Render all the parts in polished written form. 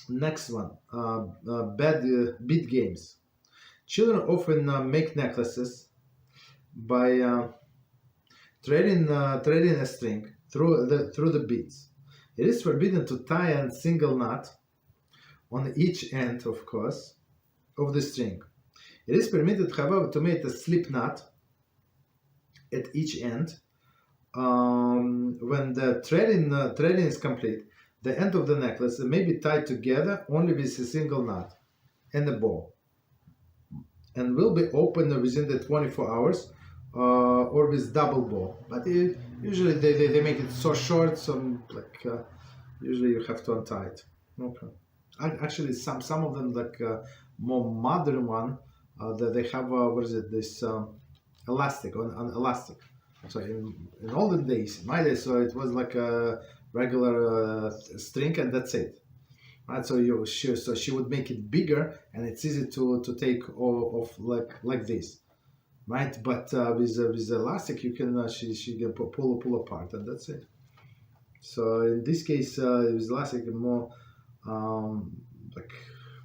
Next one, bead games. Children often make necklaces by threading a string through the beads. It is forbidden to tie a single knot on each end, of course, of the string. It is permitted, however, to make a slip knot at each end. When the threading is complete, the end of the necklace may be tied together only with a single knot and a bow, and will be opened within the 24 hours or with double bow. But usually they make it so short, so usually you have to untie it. Okay. Actually, some of them, more modern one, that they have this elastic on elastic. So in olden days, my days, so it was like a regular string, and that's it. Right, so she would make it bigger, and it's easy to take off like this, right? But with elastic, you can she can pull apart, and that's it. So in this case, with elastic, more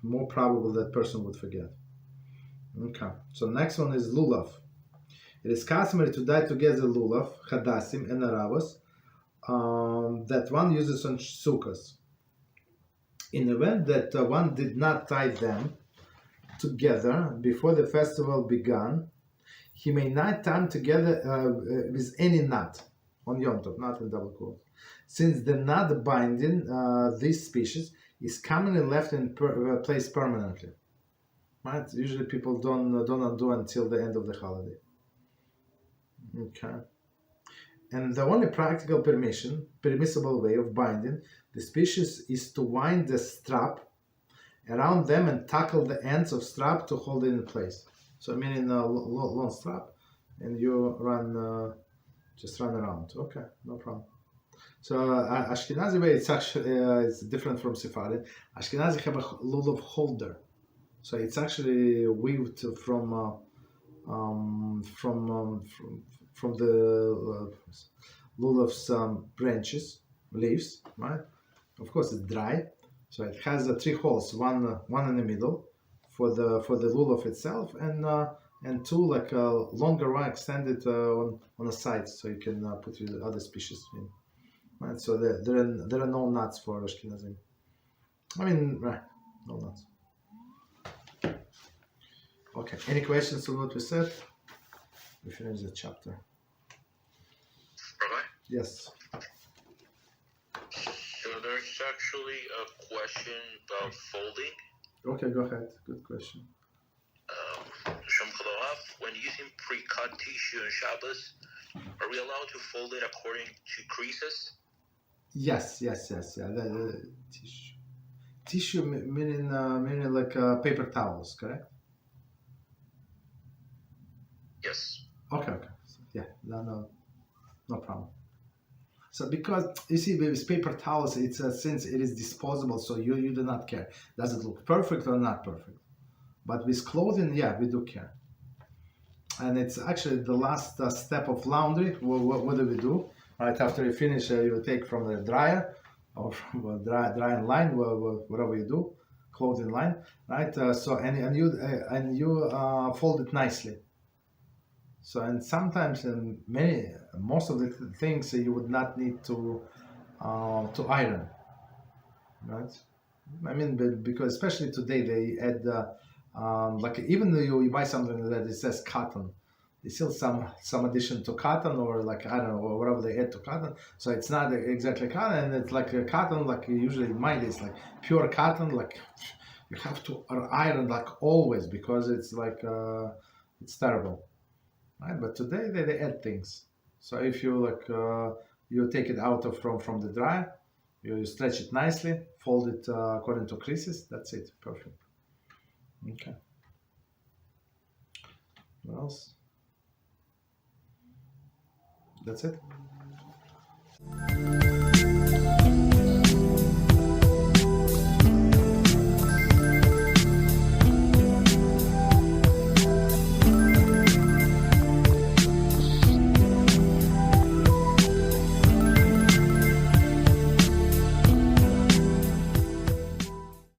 more probable that person would forget. Okay. So next one is Lulav. It is customary to tie together Lulav, Hadassim, and Aravos that one uses on Sukkos. In the event that one did not tie them together before the festival began, he may not tie them together with any knot on Yom Tov, not in double quotes, since the knot binding this species is commonly left in place permanently. Right? Usually people don't undo until the end of the holiday. Okay. And the only practical permissible way of binding the species is to wind the strap around them and tackle the ends of strap to hold it in place. So meaning a long strap, and you just run around. Okay, no problem. So Ashkenazi way, it's actually it's different from Sephardi. Ashkenazi have a lulav holder, so it's actually weaved from the lulav's branches, leaves, right? Of course, it's dry, so it has 3 holes, one in the middle for the lulav itself, and 2 longer one extended on the sides, so you can put your other species in. Right, so there are no nuts for Ashkenazim. I mean, right, no nuts. Okay. Any questions on what we said? We finished the chapter. Rabbi? Yes. So there's actually a question about folding. Okay, go ahead. Good question. When using pre-cut tissue on Shabbos, are we allowed to fold it according to creases? Yes. Yeah. The tissue meaning like paper towels, correct? Yes. Okay. So, yeah. No problem. So because you see with paper towels, it's since it is disposable, so you do not care. Does it look perfect or not perfect? But with clothing, yeah, we do care. And it's actually the last step of laundry. What do we do? Right after you finish, you take from the dryer or from a drying line, whatever you do, clothing line, right? So and you fold it nicely. So and sometimes most of the things you would not need to iron, right? I mean, because especially today they add even though you buy something that it says cotton, there's still some addition to cotton, or I don't know, or whatever they add to cotton. So it's not exactly cotton, and it's like a cotton, usually mine is like pure cotton, you have to iron always, because it's it's terrible, right? But today they add things. So if you you take it out from the dryer, you stretch it nicely, fold it according to creases. That's it, perfect. Okay. What else? That's it.